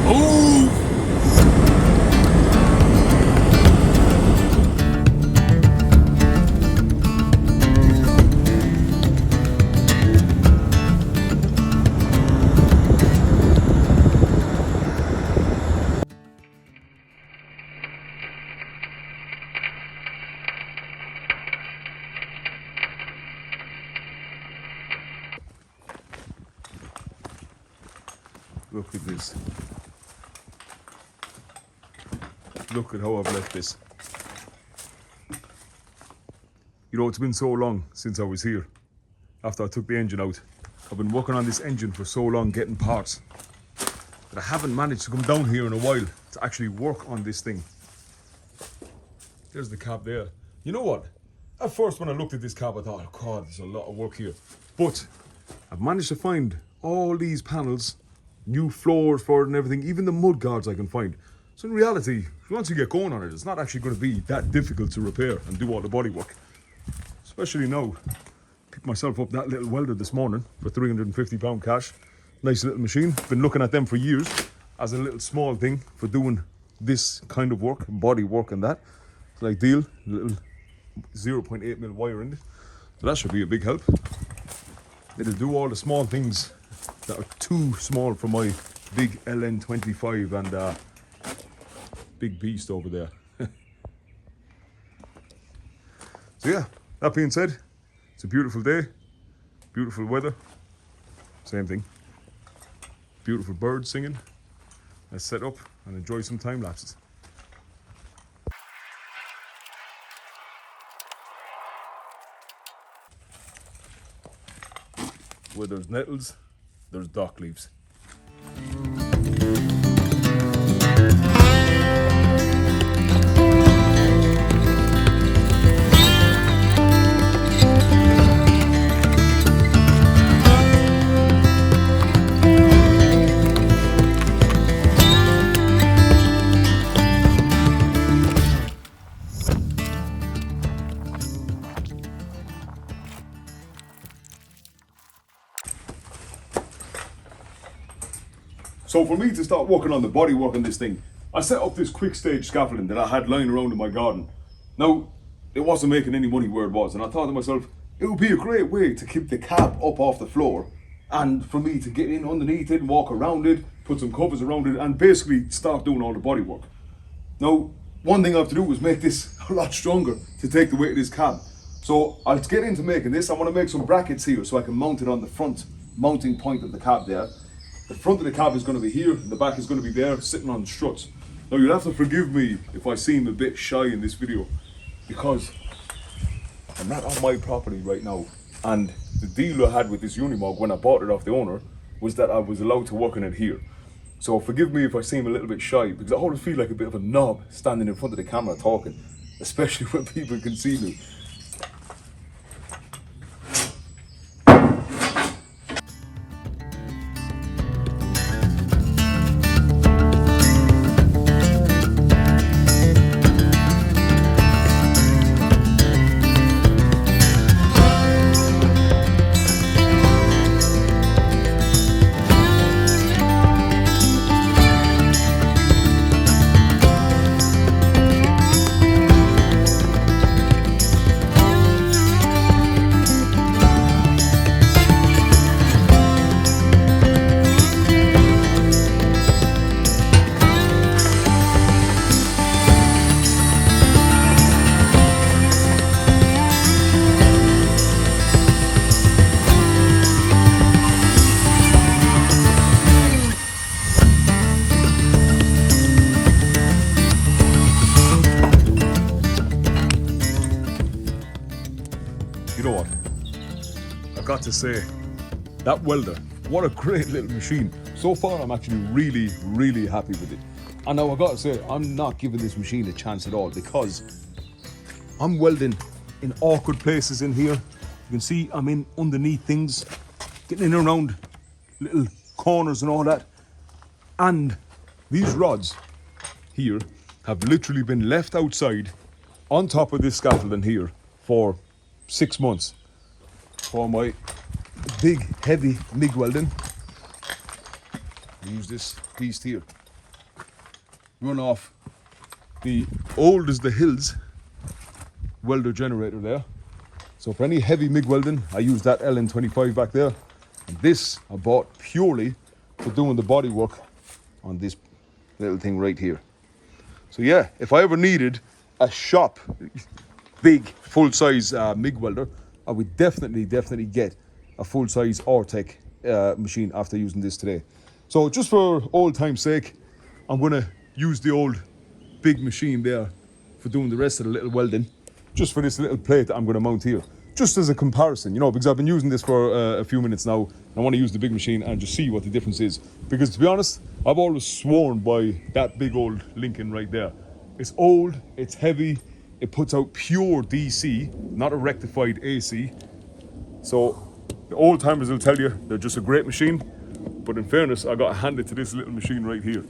Move! Look at this. Look at how I've left this. You know, it's been so long since I was here after I took the engine out. I've been working on this engine for so long, getting parts, that I haven't managed to come down here in a while to actually work on this thing. There's the cab there. You know what? At first when I looked at this cab I thought, oh God, there's a lot of work here. But I've managed to find all these panels, new floors for it and everything, even the mud guards I can find. So in reality, once you get going on it, it's not actually going to be that difficult to repair and do all the body work. Especially now. Picked myself up that little welder this morning for £350 cash. Nice little machine. Been looking at them for years as a little small thing for doing this kind of work, body work and that. It's like ideal, little 0.8mm wire in it. So that should be a big help. It'll do all the small things that are too small for my big LN25 and big beast over there. So yeah, that being said, it's a beautiful day, beautiful weather, same thing. Beautiful birds singing. Let's set up and enjoy some time lapses. Where there's nettles, there's dock leaves. So for me to start working on the body work on this thing, I set up this quick stage scaffolding that I had lying around in my garden. Now, it wasn't making any money where it was, and I thought to myself, it would be a great way to keep the cab up off the floor and for me to get in underneath it, walk around it, put some covers around it, and basically start doing all the body work. Now, one thing I have to do is make this a lot stronger to take the weight of this cab. So I'll get into making this. I want to make some brackets here so I can mount it on the front mounting point of the cab there. The front of the cab is going to be here, and the back is going to be there, sitting on struts. Now you'll have to forgive me if I seem a bit shy in this video, because I'm not on my property right now. And the deal I had with this Unimog when I bought it off the owner was that I was allowed to work on it here. So forgive me if I seem a little bit shy, because I always feel like a bit of a knob standing in front of the camera talking, especially when people can see me. You know what? I've got to say, that welder, what a great little machine. So far, I'm actually really, really happy with it. And now I've got to say, I'm not giving this machine a chance at all, because I'm welding in awkward places in here. You can see I'm in underneath things, getting in and around little corners and all that. And these rods here have literally been left outside on top of this scaffolding here for 6 months for my big heavy MIG welding. I use this beast here. run off the old as the hills welder generator there. So for any heavy MIG welding, I use that LN25 back there. And this I bought purely for doing the body work on this little thing right here. So yeah, if I ever needed a shop, big, full-size MIG welder, I would definitely get a full-size Ortec machine after using this today. So just for old time's sake, I'm gonna use the old big machine there for doing the rest of the little welding, just for this little plate that I'm gonna mount here. Just as a comparison, you know, because I've been using this for a few minutes now. I want to use the big machine and just see what the difference is. Because to be honest, I've always sworn by that big old Lincoln right there. It's old, it's heavy, it puts out pure DC, not a rectified AC. So the old timers will tell you they're just a great machine. But in fairness, I got to hand it to this little machine right here.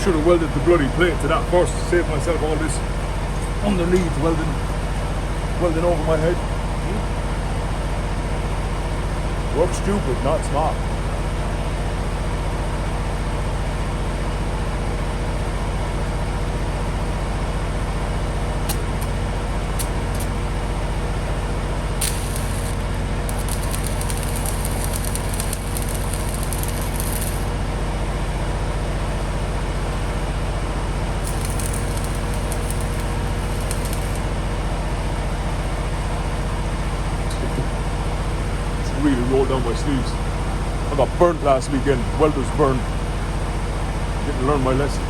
Should have welded the bloody plate to that first to save myself all this underneath welding over my head. Work stupid, not smart. Really rolled down my sleeves. I got burnt last weekend. Welders burned. Didn't learn my lesson.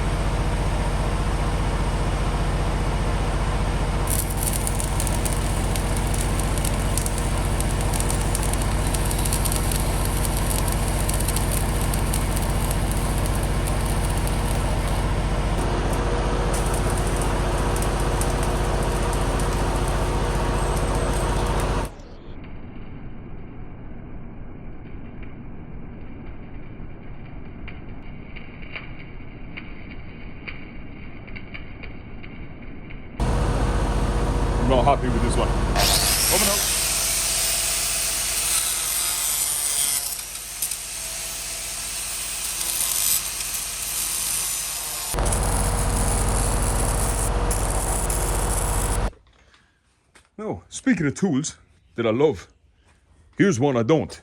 I'm not happy with this one. Over now. Now, speaking of tools that I love, here's one I don't.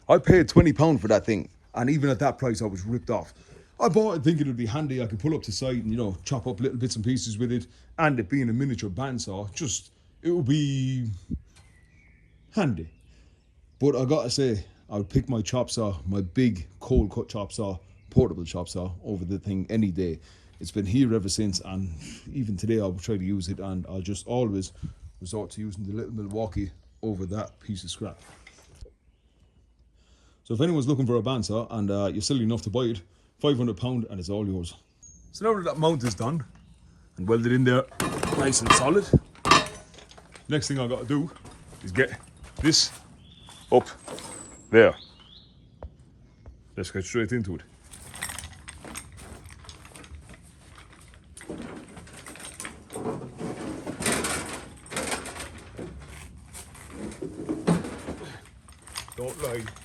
I paid £20 for that thing, and even at that price I was ripped off. I bought it thinking it'd be handy. I could pull up to site and, you know, chop up little bits and pieces with it. And it being a miniature bandsaw, it would be handy. But I gotta say, I would pick my chop saw, my big cold cut chop saw, portable chop saw, over the thing any day. It's been here ever since, and even today I'll try to use it, and I'll just always resort to using the little Milwaukee over that piece of scrap. So if anyone's looking for a bandsaw and you're silly enough to buy it, £500 and it's all yours. So now that mount is done and welded in there nice and solid, next thing I got to do is get this up there. Let's get straight into it.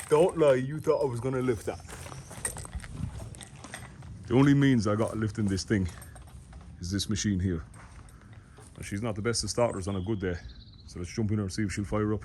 Don't lie, you thought I was gonna lift that. The only means I got lifting this thing is this machine here. And she's not the best of starters on a good day. So let's jump in her and see if she'll fire up.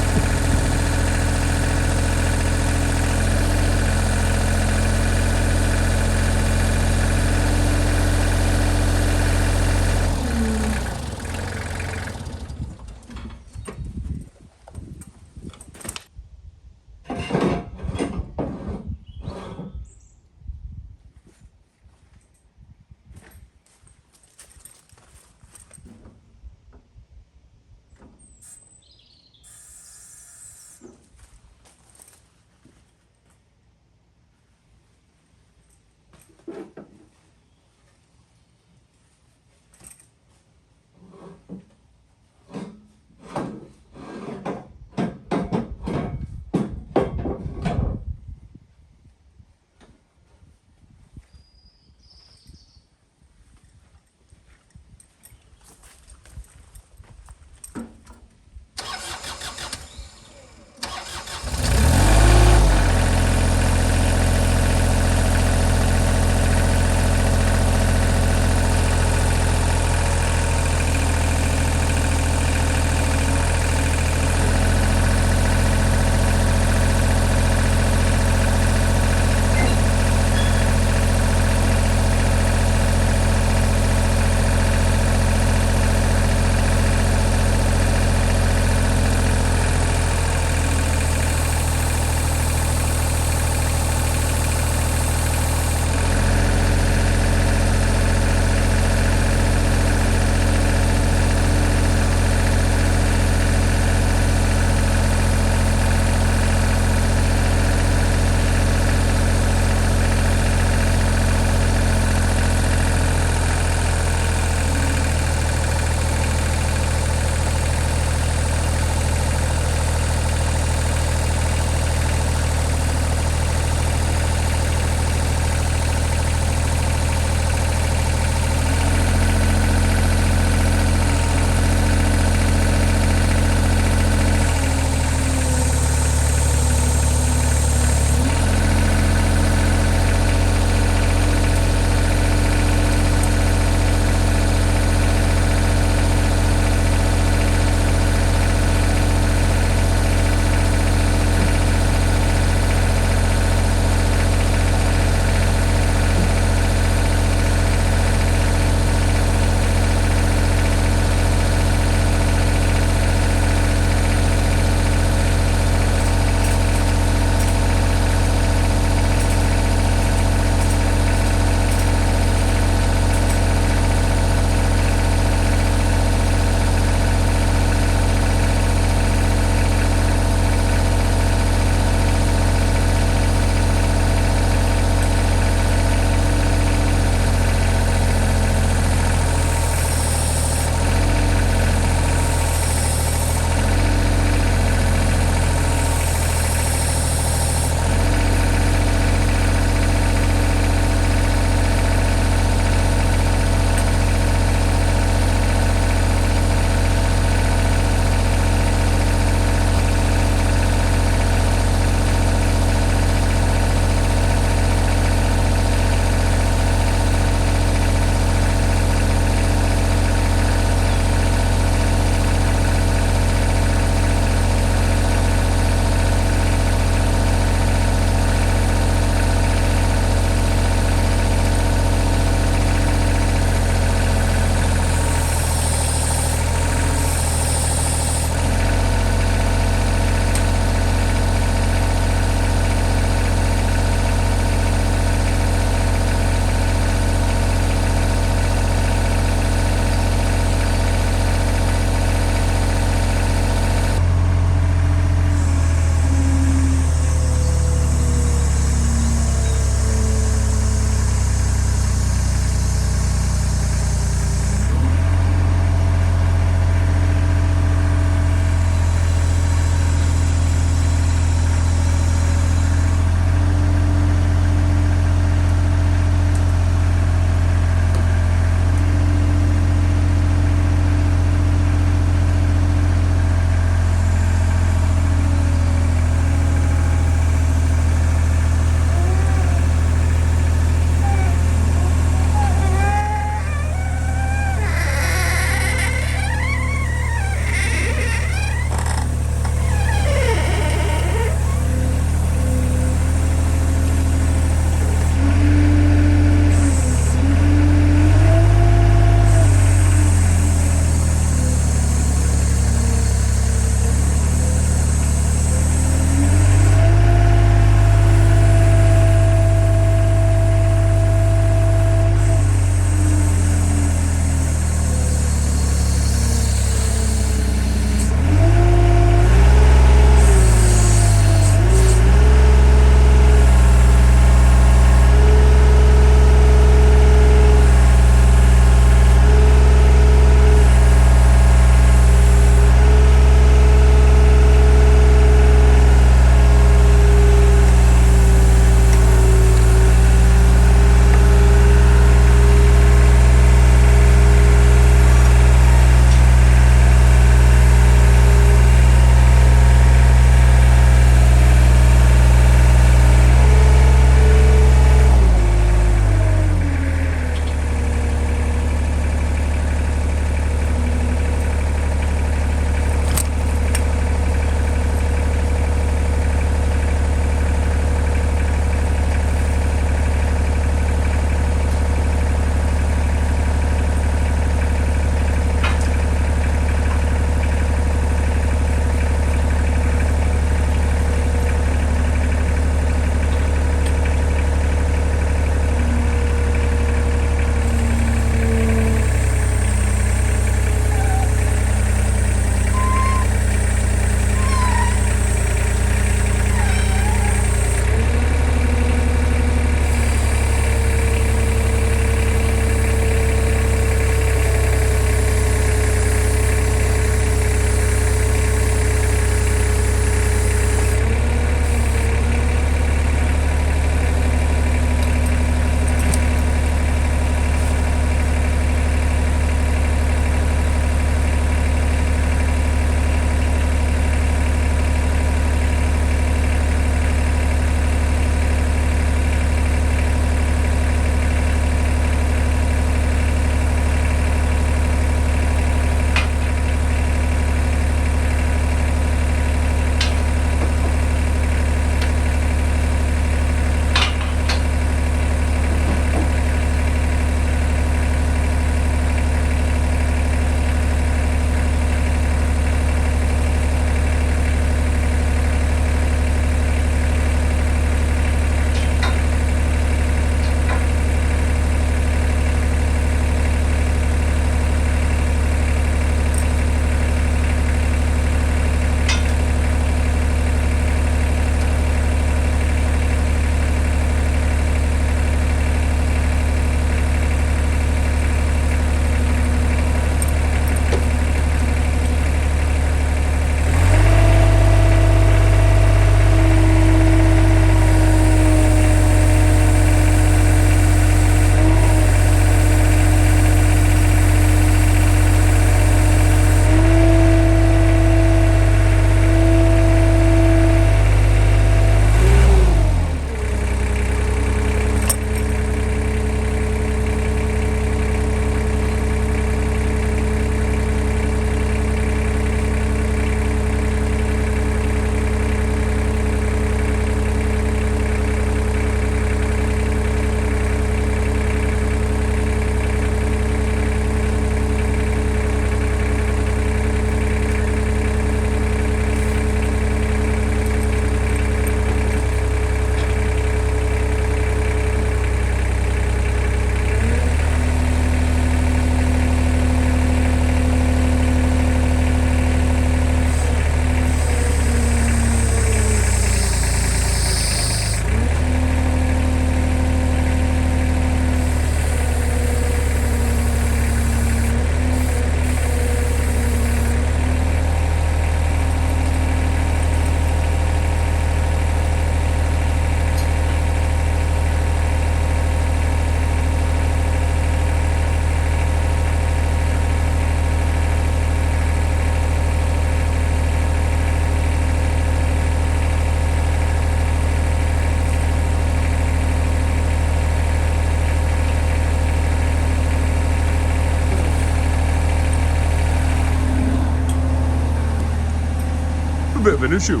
an issue.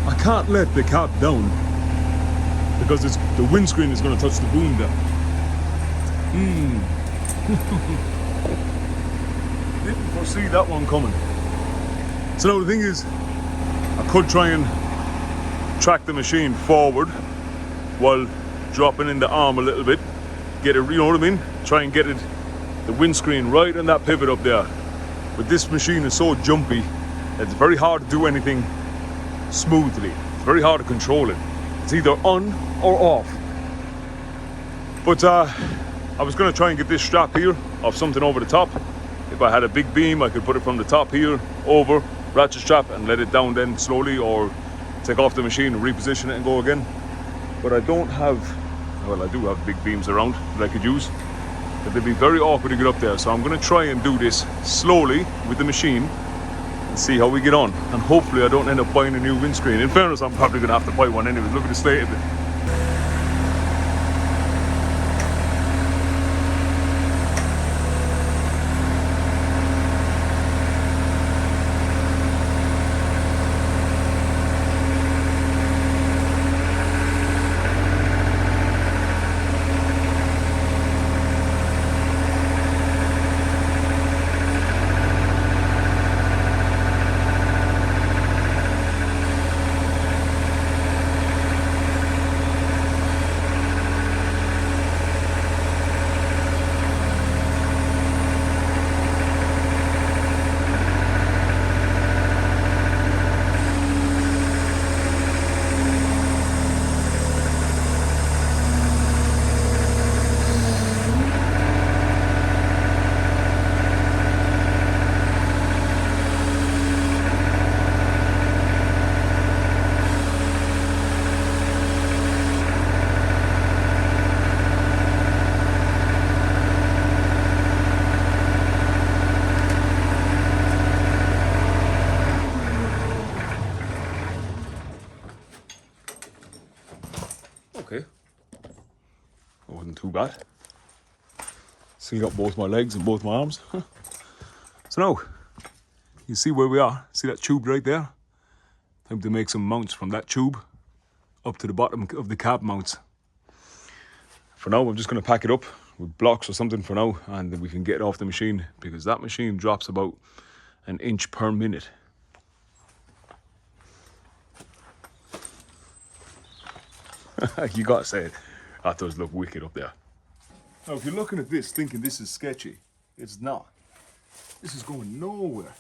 I can't let the cab down because the windscreen is going to touch the boom there. Didn't foresee that one coming. So now the thing is, I could try and track the machine forward while dropping in the arm a little bit. Get it, you know what I mean? Try and get it, the windscreen right on that pivot up there. But this machine is so jumpy, it's very hard to do anything smoothly. It's very hard to control it. It's either on or off. But I was going to try and get this strap here off something over the top. If I had a big beam, I could put it from the top here over, ratchet strap, and let it down then slowly, or take off the machine and reposition it and go again. But I don't have, well, I do have big beams around that I could use, but they'd be very awkward to get up there. So I'm going to try and do this slowly with the machine and see how we get on. And hopefully I don't end up buying a new windscreen. In fairness, I'm probably going to have to buy one anyway. Look at the state of it. Okay, that wasn't too bad. Sealed up both my legs and both my arms. So now, you see where we are. See that tube right there? Time to make some mounts from that tube up to the bottom of the cab mounts. For now, I'm just going to pack it up with blocks or something for now, and then we can get it off the machine, because that machine drops about an inch per minute. You gotta say it, that does look wicked up there. Now if you're looking at this thinking this is sketchy, it's not. This is going nowhere.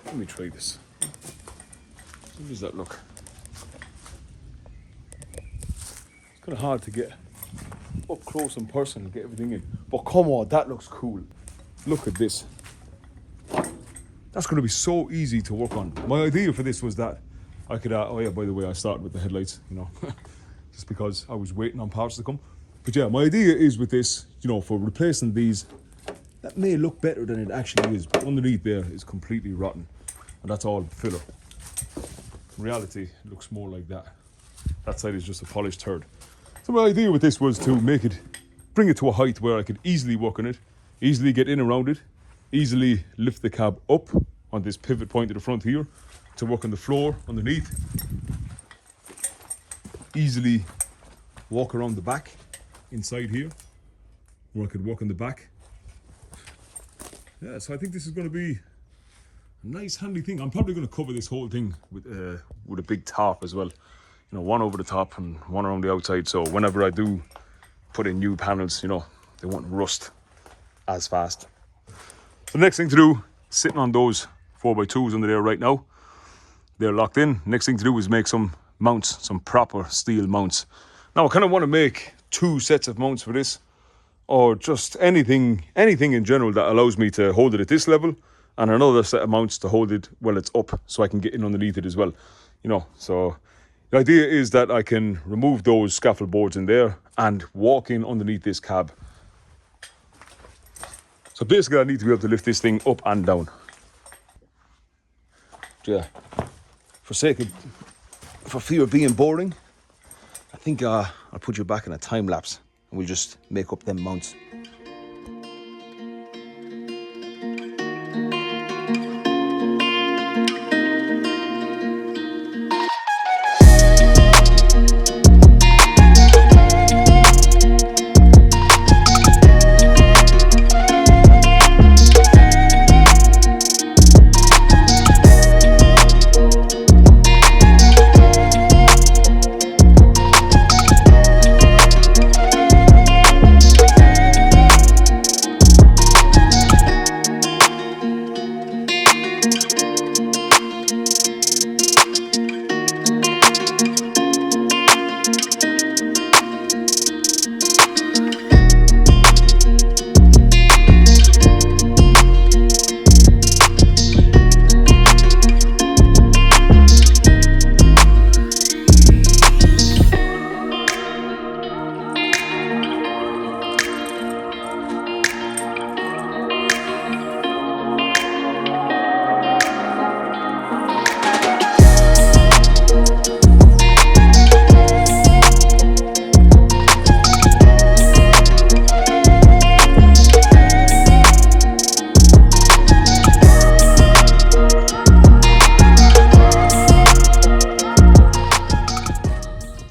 Let me try this. How does that look? It's kind of hard to get up close and personal and get everything in. But come on, that looks cool. Look at this. That's going to be so easy to work on. My idea for this was that I could, oh yeah, by the way, I started with the headlights, you know, just because I was waiting on parts to come. But yeah, my idea is with this, you know, for replacing these, that may look better than it actually is, but underneath there is completely rotten. And that's all filler. In reality, it looks more like that. That side is just a polished turd. So my idea with this was to make it, bring it to a height where I could easily work on it, easily get in around it, easily lift the cab up on this pivot point at the front here to work on the floor underneath. Easily walk around the back inside here where I could walk on the back. Yeah, so I think this is going to be a nice handy thing. I'm probably going to cover this whole thing with a big tarp as well. You know, one over the top and one around the outside. So whenever I do put in new panels, you know, they won't rust as fast. The next thing to do, sitting on those 4x2s under there right now, they're locked in. Next thing to do is make some mounts, some proper steel mounts. Now I kind of want to make 2 sets of mounts for this, or just anything in general that allows me to hold it at this level, and another set of mounts to hold it while it's up so I can get in underneath it as well. You know, so the idea is that I can remove those scaffold boards in there and walk in underneath this cab. So basically I need to be able to lift this thing up and down. Yeah, for fear of being boring, I think I'll put you back in a time lapse and we'll just make up them mounts.